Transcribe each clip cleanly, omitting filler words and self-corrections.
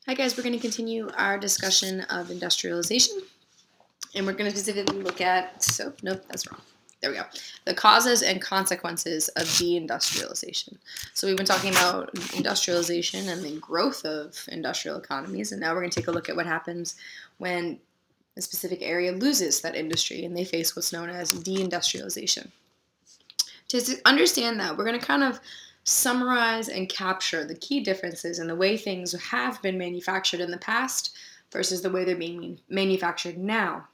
Hi guys, we're going to continue our discussion of industrialization, and we're going to specifically look at, nope, that's wrong. There we go. The causes and consequences of deindustrialization. So we've been talking about industrialization and the growth of industrial economies, and now we're going to take a look at what happens when a specific area loses that industry and they face what's known as deindustrialization. To understand that, we're going to kind of summarize and capture the key differences in the way things have been manufactured in the past versus the way they're being manufactured now.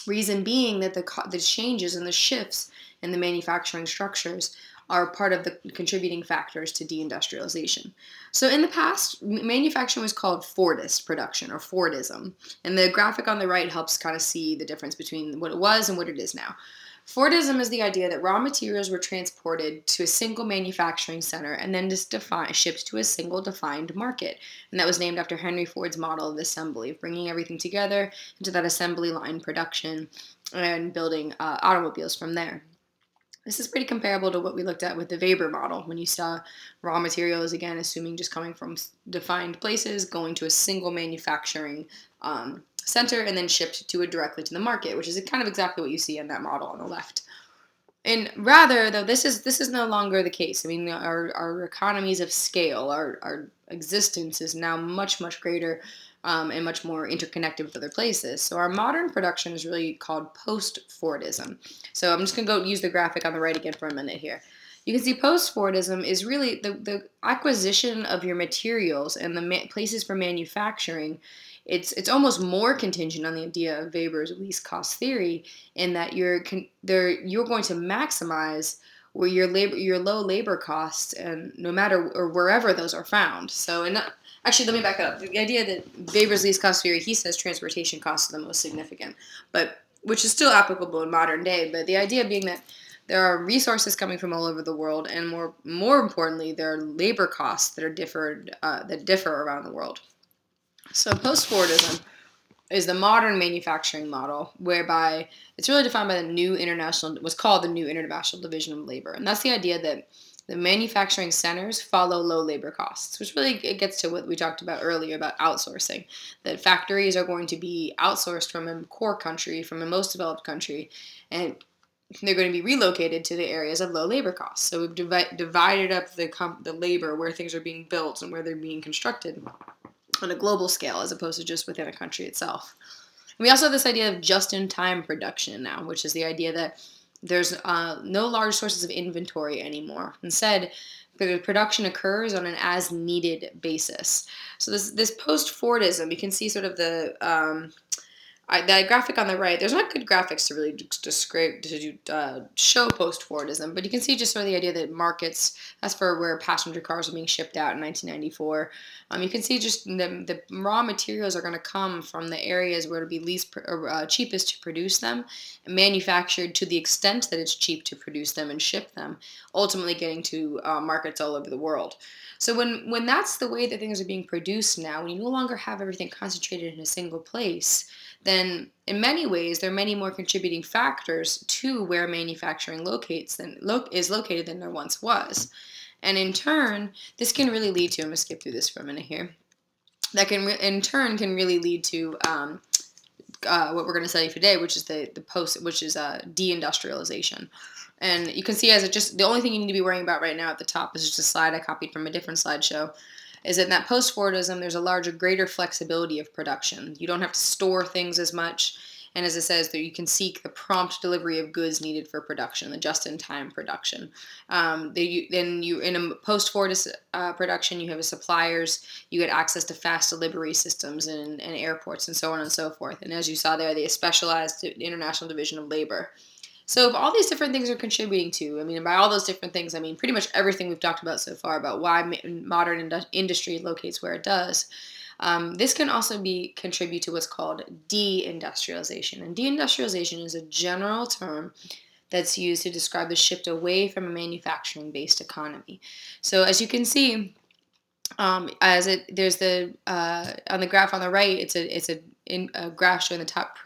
Reason being that the changes and the shifts in the manufacturing structures are part of the contributing factors to deindustrialization. So in the past, manufacturing was called Fordist production or Fordism, and the graphic on the right helps kind of see the difference between what it was and what it is now. Fordism is the idea that raw materials were transported to a single manufacturing center and then just shipped to a single defined market. And that was named after Henry Ford's model of assembly, of bringing everything together into that assembly line production and building automobiles from there. This is pretty comparable to what we looked at with the Weber model, when you saw raw materials, again, assuming just coming from defined places, going to a single manufacturing center and then shipped directly to the market, which is kind of exactly what you see in that model on the left. And rather, though, this is no longer the case. I mean, our economies of scale, our existence is now much, much greater and much more interconnected with other places. So our modern production is really called post-Fordism. So I'm just going to go use the graphic on the right again for a minute here. You can see post-Fordism is really the acquisition of your materials and the places for manufacturing. It's almost more contingent on the idea of Weber's least cost theory, in that you're going to maximize where your low labor costs, and no matter or wherever those are found. So, and actually, let me back up. The idea that Weber's least cost theory, he says transportation costs are the most significant, but which is still applicable in modern day. But the idea being that there are resources coming from all over the world, and more importantly, there are labor costs that differ around the world. So post-Fordism is the modern manufacturing model, whereby it's really defined by what's called the New International Division of Labor. And that's the idea that the manufacturing centers follow low labor costs, which really it gets to what we talked about earlier about outsourcing, that factories are going to be outsourced from a core country, from a most developed country, and they're going to be relocated to the areas of low labor costs. So we've divided up the labor where things are being built and where they're being constructed on a global scale, as opposed to just within a country itself. And we also have this idea of just-in-time production now, which is the idea that there's no large sources of inventory anymore. Instead, the production occurs on an as-needed basis. So this post-Fordism, you can see sort of that graphic on the right. There's not good graphics to really show post-Fordism, but you can see just sort of the idea that markets, that's for where passenger cars are being shipped out in 1994. You can see just the raw materials are going to come from the areas where it'll be cheapest to produce them, and manufactured to the extent that it's cheap to produce them and ship them, ultimately getting to markets all over the world. So when that's the way that things are being produced now, when you no longer have everything concentrated in a single place, then in many ways there are many more contributing factors to where manufacturing is located than there once was. And in turn, this can really lead to, I'm going to skip through this for a minute here, that can really lead to what we're going to study today, which is deindustrialization. And you can see the only thing you need to be worrying about right now at the top is just a slide I copied from a different slideshow, is that in that post-Fordism, there's a greater flexibility of production. You don't have to store things as much, and as it says, that you can seek the prompt delivery of goods needed for production, the just-in-time production. In a post-Fordist production, you have suppliers, you get access to fast delivery systems and airports and so on and so forth. And as you saw there, the specialized International Division of Labor. So all these different things are contributing to, by all those different things, pretty much everything we've talked about so far about why modern industry locates where it does. This can also contribute to what's called deindustrialization. And deindustrialization is a general term that's used to describe the shift away from a manufacturing-based economy. So as you can see, on the graph on the right, it's a graph showing the top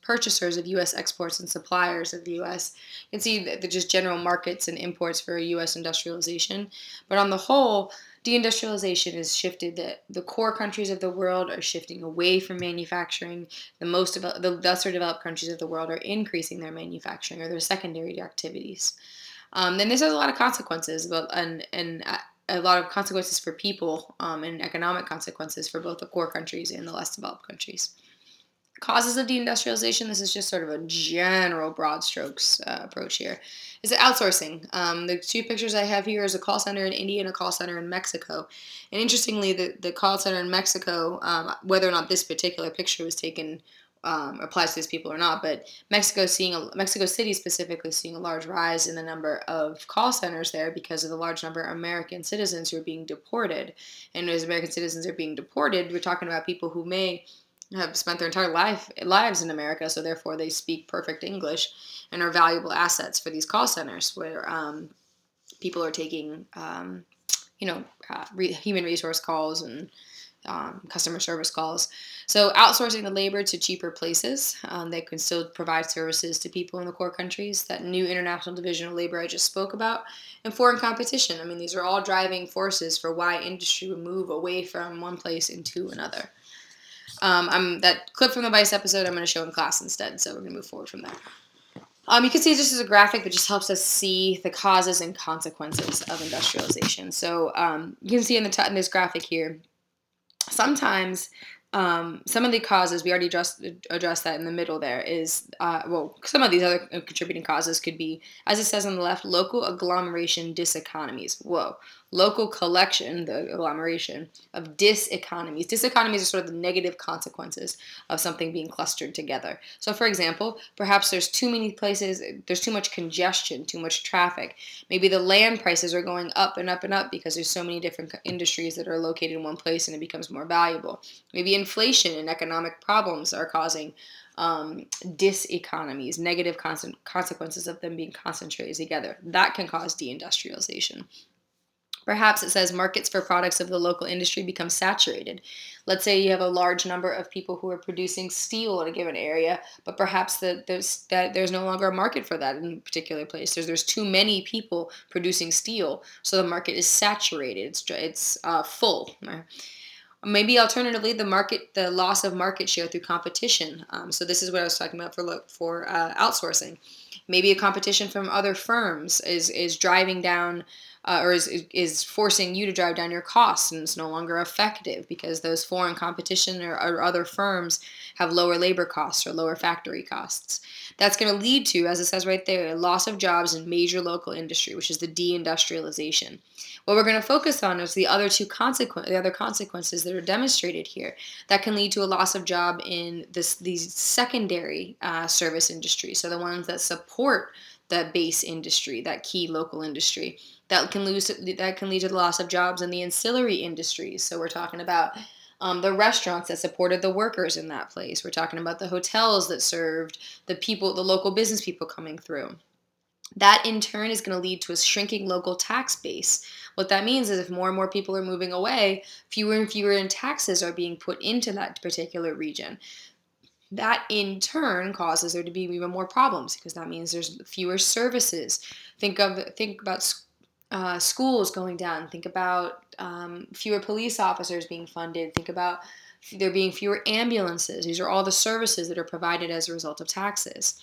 purchasers of U.S. exports and suppliers of the U.S. You can see the just general markets and imports for U.S. industrialization. But on the whole, Deindustrialization has shifted the core countries of the world are shifting away from manufacturing. The lesser developed countries of the world are increasing their manufacturing or their secondary activities. Then there's a lot of consequences, and a lot of consequences for people and economic consequences for both the core countries and the less developed countries. Causes of deindustrialization, this is just sort of a general broad strokes approach here, is outsourcing. The two pictures I have here is a call center in India and a call center in Mexico. And interestingly, the call center in Mexico, whether or not this particular picture was taken applies to these people or not, but Mexico City specifically seeing a large rise in the number of call centers there because of the large number of American citizens who are being deported. And as American citizens are being deported, we're talking about people who may have spent their entire lives in America, so therefore they speak perfect English and are valuable assets for these call centers where people are taking, human resource calls and customer service calls. So outsourcing the labor to cheaper places, they can still provide services to people in the core countries. That new international division of labor I just spoke about, and foreign competition. I mean, these are all driving forces for why industry would move away from one place into another. That clip from the Vice episode I'm going to show in class instead, so we're going to move forward from there. You can see this is a graphic that just helps us see the causes and consequences of industrialization. So you can see in this graphic here, sometimes some of the causes, we already addressed that in the middle there, is, some of these other contributing causes could be, as it says on the left, local agglomeration diseconomies. Local collection, the agglomeration, of diseconomies. Diseconomies are sort of the negative consequences of something being clustered together. So, for example, perhaps there's too many places, there's too much congestion, too much traffic. Maybe the land prices are going up and up and up because there's so many different industries that are located in one place and it becomes more valuable. Maybe inflation and economic problems are causing diseconomies, negative consequences of them being concentrated together. That can cause deindustrialization. Perhaps it says markets for products of the local industry become saturated. Let's say you have a large number of people who are producing steel in a given area, but perhaps there's no longer a market for that in a particular place. There's too many people producing steel, so the market is saturated. It's full. Maybe alternatively, the loss of market share through competition. So this is what I was talking about for outsourcing. Maybe a competition from other firms is driving down. Or is forcing you to drive down your costs, and it's no longer effective because those foreign competition or other firms have lower labor costs or lower factory costs. That's going to lead to, as it says right there, a loss of jobs in major local industry, which is the deindustrialization. What we're going to focus on is the other consequences that are demonstrated here that can lead to a loss of job in these secondary service industries, so the ones that support the base industry, that key local industry. That can lead to the loss of jobs in the ancillary industries. So we're talking about the restaurants that supported the workers in that place. We're talking about the hotels that served the local business people coming through. That in turn is going to lead to a shrinking local tax base. What that means is if more and more people are moving away, fewer and fewer in taxes are being put into that particular region. That in turn causes there to be even more problems because that means there's fewer services. Think about schools going down. Think about fewer police officers being funded. Think about there being fewer ambulances. These are all the services that are provided as a result of taxes.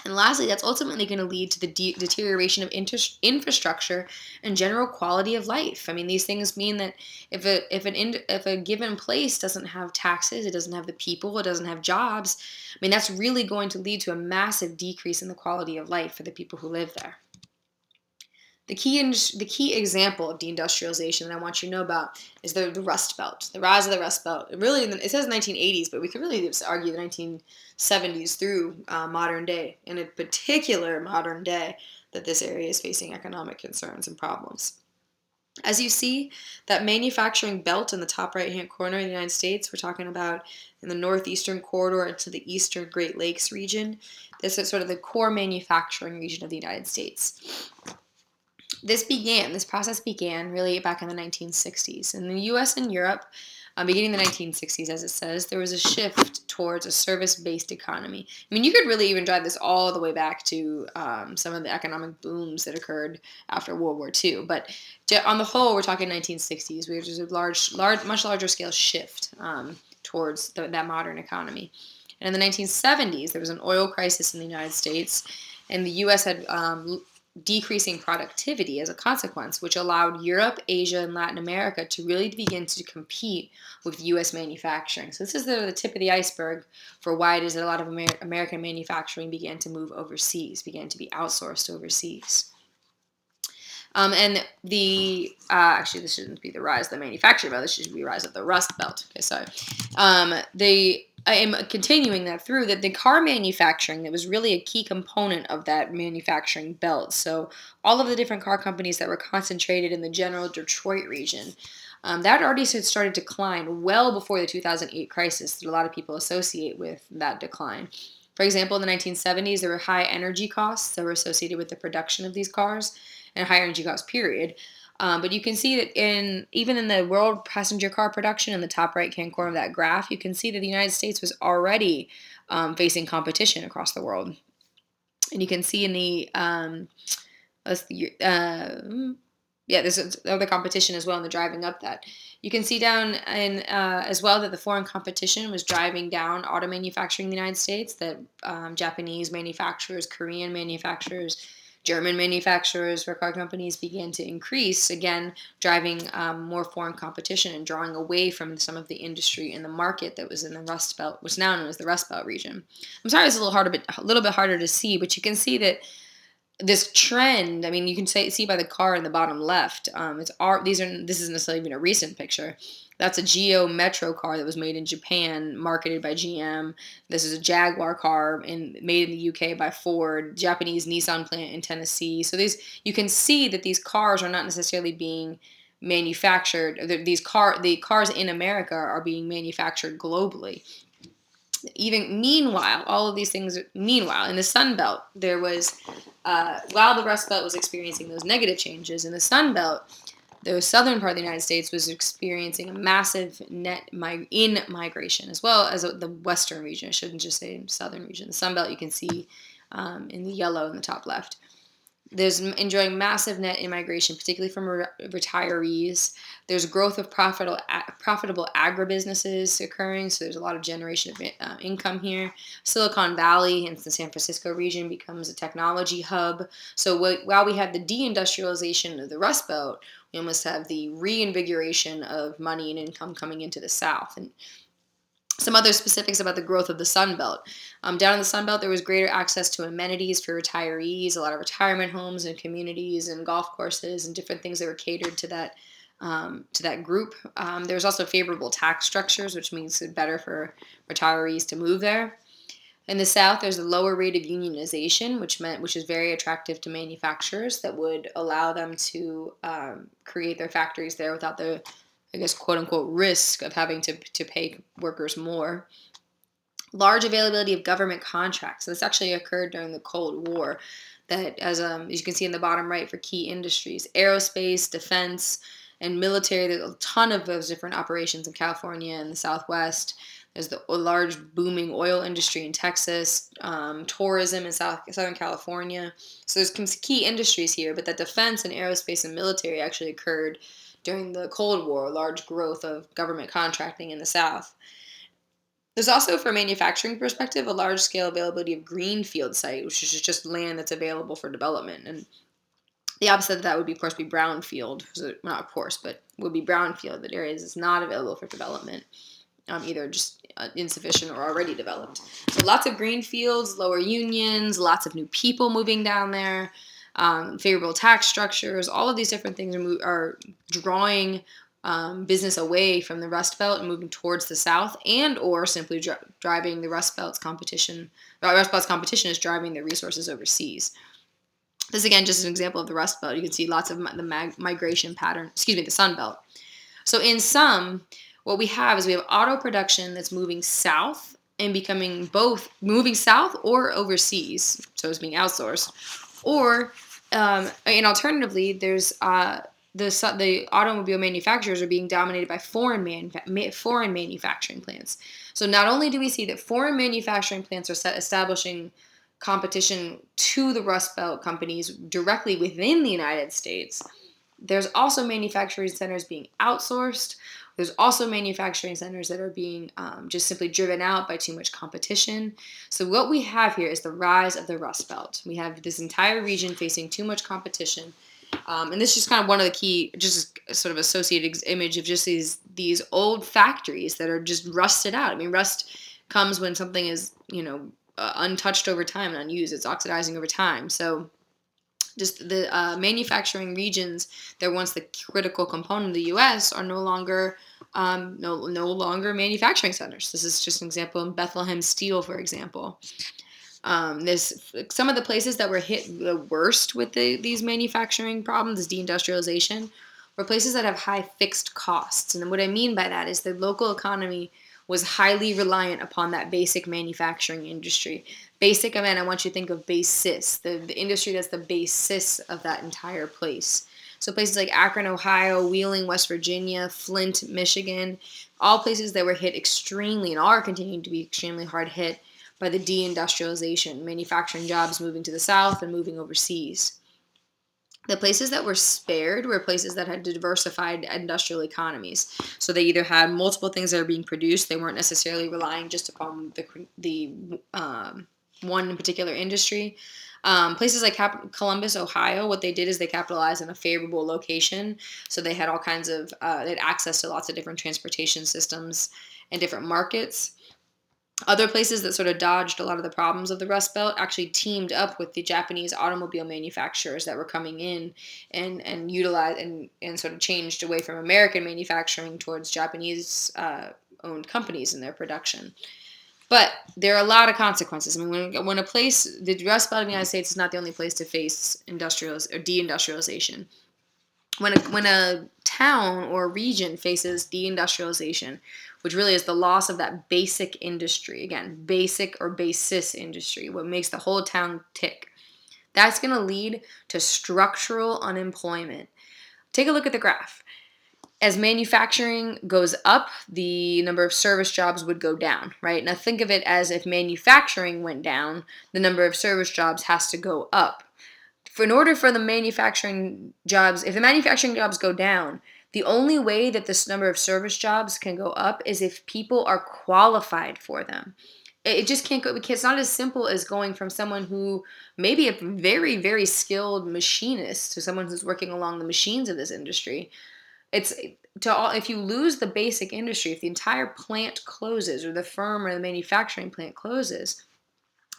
And lastly, that's ultimately going to lead to the deterioration of infrastructure and general quality of life. I mean, these things mean that if a given place doesn't have taxes, it doesn't have the people, it doesn't have jobs, I mean, that's really going to lead to a massive decrease in the quality of life for the people who live there. The key example of deindustrialization that I want you to know about is the Rust Belt, the rise of the Rust Belt. It says 1980s, but we could really just argue the 1970s through modern day, in a particular modern day, that this area is facing economic concerns and problems. As you see, that manufacturing belt in the top right-hand corner of the United States, we're talking about in the northeastern corridor into the eastern Great Lakes region. This is sort of the core manufacturing region of the United States. This process began really back in the 1960s. In the US and Europe, beginning in the 1960s, as it says, there was a shift towards a service-based economy. I mean, you could really even drive this all the way back to some of the economic booms that occurred after World War II. But on the whole, we're talking 1960s. There's a much larger scale shift towards that modern economy. And in the 1970s, there was an oil crisis in the United States, and the U.S. had decreasing productivity as a consequence, which allowed Europe, Asia, and Latin America to really begin to compete with U.S. manufacturing. So this is the tip of the iceberg for why it is that a lot of American manufacturing began to move overseas, began to be outsourced overseas. And actually, this shouldn't be the rise of the manufacturing belt. This should be the rise of the Rust Belt. Okay, sorry. I am continuing that through that the car manufacturing that was really a key component of that manufacturing belt. So all of the different car companies that were concentrated in the general Detroit region, that already had started to decline well before the 2008 crisis that a lot of people associate with that decline. For example, in the 1970s, there were high energy costs that were associated with the production of these cars, and high energy costs, period. But you can see that even in the world passenger car production in the top right-hand corner of that graph, you can see that the United States was already facing competition across the world. And you can see in there's other competition as well in the driving up that. You can see down in as well that the foreign competition was driving down auto manufacturing in the United States, that Japanese manufacturers, Korean manufacturers, German manufacturers for car companies began to increase, again, driving more foreign competition and drawing away from some of the industry in the market that was in the Rust Belt, which is now known as the Rust Belt region. I'm sorry it's a little bit harder to see, but you can see that this trend, I mean, you can see by the car in the bottom left, this isn't necessarily even a recent picture. That's a Geo Metro car that was made in Japan, marketed by GM. This is a Jaguar car made in the UK by Ford, Japanese Nissan plant in Tennessee. So you can see that these cars are not necessarily being manufactured. The cars in America are being manufactured globally. Meanwhile, in the Sun Belt, there was, while the Rust Belt was experiencing those negative changes, in the Sun Belt, the southern part of the United States was experiencing a massive net migration, as well as the western region. I shouldn't just say southern region. The Sun Belt you can see in the yellow in the top left. There's enjoying massive net immigration, particularly from retirees. There's growth of profitable agribusinesses occurring, so there's a lot of generation of income here. Silicon Valley and the San Francisco region becomes a technology hub. So while we have the deindustrialization of the Rust Belt, we almost have the reinvigoration of money and income coming into the South. And some other specifics about the growth of the Sun Belt. Down in the Sun Belt, there was greater access to amenities for retirees, a lot of retirement homes and communities and golf courses and different things that were catered to that group. There was also favorable tax structures, which means it's better for retirees to move there. In the South, there's a lower rate of unionization, which is very attractive to manufacturers that would allow them to create their factories there without the, I guess, quote unquote, risk of having to pay workers more. Large availability of government contracts. So this actually occurred during the Cold War. That, as you can see in the bottom right, for key industries, aerospace, defense, and military. There's a ton of those different operations in California and the Southwest. There's the large booming oil industry in Texas, tourism in Southern California. So there's some key industries here, but that defense and aerospace and military actually occurred during the Cold War, large growth of government contracting in the South. There's also, from a manufacturing perspective, a large-scale availability of greenfield site, which is just land that's available for development. And the opposite of that would be, of course, be brownfield. So, not of course, but would be brownfield, that areas is not available for development, either just insufficient or already developed. So lots of green fields, lower unions, lots of new people moving down there, favorable tax structures. All of these different things are drawing business away from the Rust Belt and moving towards the South, and or simply driving the Rust Belt's competition. Rust Belt's competition is driving the resources overseas. This, again, just an example of the Rust Belt. You can see lots of the migration pattern, the Sun Belt. So in sum, what we have auto production that's moving south and becoming both moving south or overseas, so it's being outsourced, or and alternatively, there's the automobile manufacturers are being dominated by foreign manufacturing plants. So not only do we see that foreign manufacturing plants are establishing competition to the Rust Belt companies directly within the United States, there's also manufacturing centers being outsourced. There's also manufacturing centers that are being just simply driven out by too much competition. So what we have here is the rise of the Rust Belt. We have this entire region facing too much competition. And this is just kind of one of the key, just sort of associated image of just these old factories that are just rusted out. I mean, rust comes when something is, untouched over time and unused. It's oxidizing over time. So just the manufacturing regions that were once the critical component of the U.S. are no longer manufacturing centers. This is just an example in Bethlehem Steel, for example. Some of the places that were hit the worst with these manufacturing problems, this deindustrialization, were places that have high fixed costs. And what I mean by that is the local economy was highly reliant upon that basic manufacturing industry. Basic, I want you to think of basis, the industry that's the basis of that entire place. So places like Akron, Ohio, Wheeling, West Virginia, Flint, Michigan, all places that were hit extremely and are continuing to be extremely hard hit by the deindustrialization, manufacturing jobs moving to the south and moving overseas. The places that were spared were places that had diversified industrial economies. So they either had multiple things that are being produced. They weren't necessarily relying just upon the one particular industry. Places like Columbus, Ohio, what they did is they capitalized on a favorable location. So they had all kinds of, they had access to lots of different transportation systems and different markets. Other places that sort of dodged a lot of the problems of the Rust Belt actually teamed up with the Japanese automobile manufacturers that were coming in and utilized and sort of changed away from American manufacturing towards Japanese owned companies in their production. But there are a lot of consequences. I mean, when a place, the Rust Belt of the United States is not the only place to face deindustrialization. When a town or region faces deindustrialization, which really is the loss of that basic industry, again, basic or basis industry, what makes the whole town tick, that's going to lead to structural unemployment. Take a look at the graph. As manufacturing goes up, the number of service jobs would go down, right? Now think of it as if manufacturing went down, the number of service jobs has to go up. In order for the manufacturing jobs, if the manufacturing jobs go down, the only way that this number of service jobs can go up is if people are qualified for them. It just can't go. It's not as simple as going from someone who may be a very, very skilled machinist to someone who's working along the machines of this industry. If you lose the basic industry, if the entire plant closes or the firm or the manufacturing plant closes,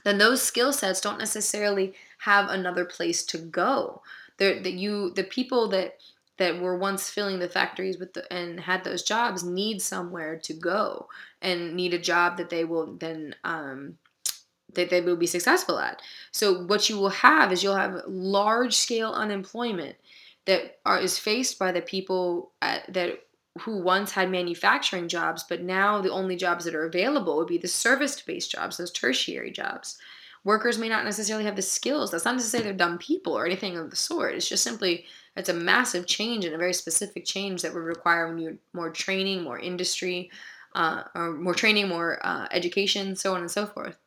then those skill sets don't necessarily have another place to go. The people that were once filling the factories and had those jobs need somewhere to go and need a job that they will then that they will be successful at. So what you will have is you'll have large scale unemployment that is faced by the people who once had manufacturing jobs, but now the only jobs that are available would be the service-based jobs, those tertiary jobs. Workers may not necessarily have the skills. That's not to say they're dumb people or anything of the sort. It's just simply, it's a massive change and a very specific change that would require more training, more industry, or more training, more education, so on and so forth.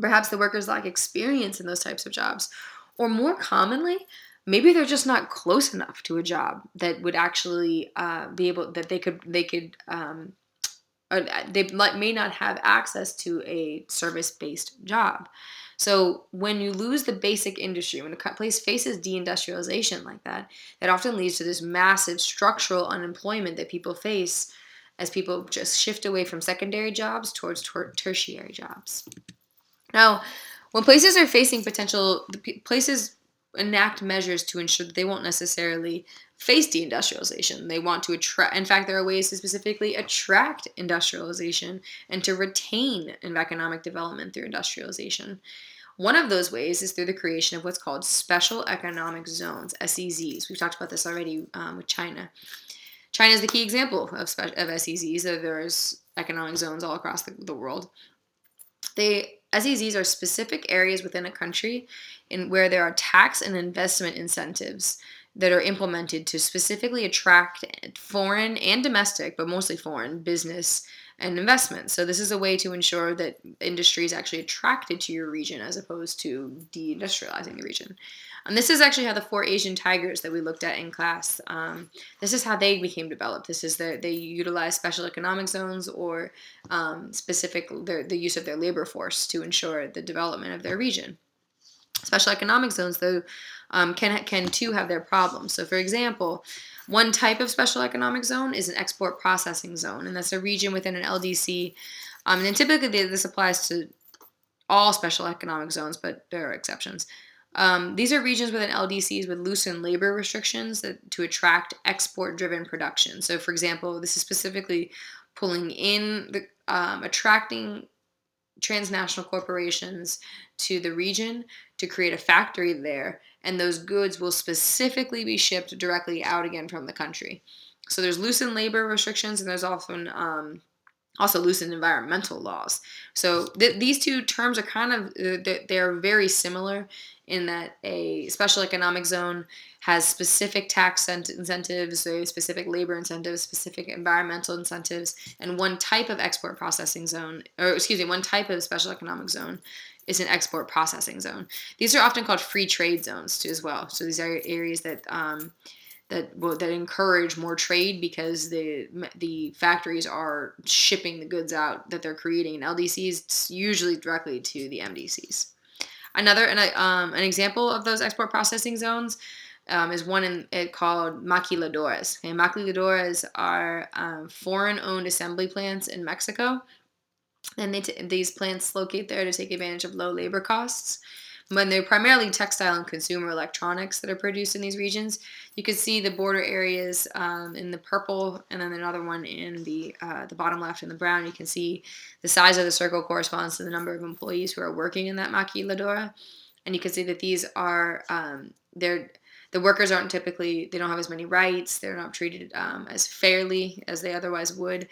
Perhaps the workers lack experience in those types of jobs. Or more commonly, maybe they're just not close enough to a job that would actually be able, that they may not have access to a service-based job. So when you lose the basic industry, when a place faces deindustrialization like that, that often leads to this massive structural unemployment that people face as people just shift away from secondary jobs towards tertiary jobs. Now, when places are facing places enact measures to ensure that they won't necessarily face deindustrialization. They want to attract, in fact, there are ways to specifically attract industrialization and to retain economic development through industrialization. One of those ways is through the creation of what's called special economic zones, SEZs. We've talked about this already with China. China is the key example of SEZs. There's economic zones all across the world. SEZs are specific areas within a country where there are tax and investment incentives that are implemented to specifically attract foreign and domestic, but mostly foreign, business and investment. So this is a way to ensure that industry is actually attracted to your region as opposed to deindustrializing the region. And this is actually how the 4 Asian tigers that we looked at in class, this is how they became developed. This is they utilize special economic zones or specific the use of their labor force to ensure the development of their region. Special economic zones, though, can too have their problems. So, for example, one type of special economic zone is an export processing zone, and that's a region within an LDC. And typically, this applies to all special economic zones, but there are exceptions. These are regions within LDCs with loosened labor restrictions to attract export-driven production. So, for example, this is specifically pulling in attracting transnational corporations to the region to create a factory there, and those goods will specifically be shipped directly out again from the country. So there's loosened labor restrictions, and there's often also loosened environmental laws. So these two terms are kind of they're very similar in that a special economic zone has specific tax incentives, specific labor incentives, specific environmental incentives, and one type of export processing zone, or excuse me, one type of special economic zone is an export processing zone. These are often called free trade zones too as well. So these are areas that that encourage more trade because the factories are shipping the goods out that they're creating in LDCs usually directly to the MDCs. An example of those export processing zones is one called Maquiladoras. Okay, Maquiladoras are foreign-owned assembly plants in Mexico, and these plants locate there to take advantage of low labor costs. When they're primarily textile and consumer electronics that are produced in these regions, you can see the border areas in the purple, and then another one in the bottom left in the brown. You can see the size of the circle corresponds to the number of employees who are working in that maquiladora, and you can see that these are the workers aren't typically, they don't have as many rights. They're not treated as fairly as they otherwise would.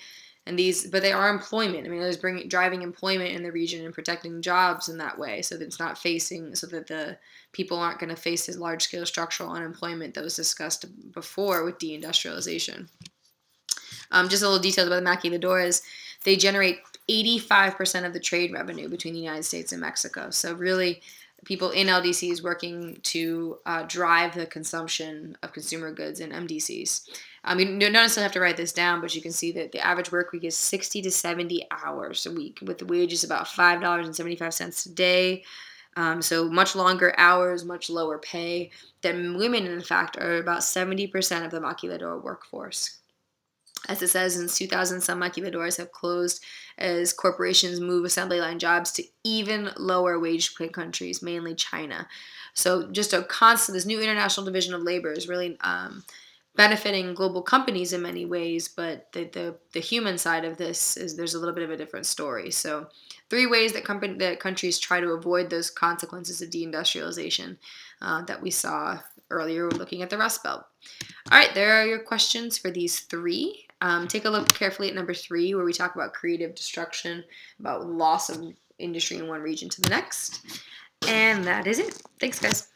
But they are employment. I mean, there's driving employment in the region and protecting jobs in that way, so that it's not so that the people aren't going to face this large-scale structural unemployment that was discussed before with deindustrialization. Just a little details about the maquiladoras. They generate 85% of the trade revenue between the United States and Mexico. So really, people in LDCs working to drive the consumption of consumer goods in MDCs. You don't necessarily have to write this down, but you can see that the average work week is 60 to 70 hours a week, with the wages about $5.75 a day. So much longer hours, much lower pay. Then women, in fact, are about 70% of the maquiladora workforce. As it says, since 2000, some maquiladoras have closed as corporations move assembly line jobs to even lower wage countries, mainly China. So just this new international division of labor is really benefiting global companies in many ways, but the human side of this there's a little bit of a different story. So 3 ways that countries try to avoid those consequences of deindustrialization that we saw earlier looking at the Rust Belt. All right, there are your questions for these 3. Take a look carefully at number 3, where we talk about creative destruction, about loss of industry in one region to the next. And that is it. Thanks, guys.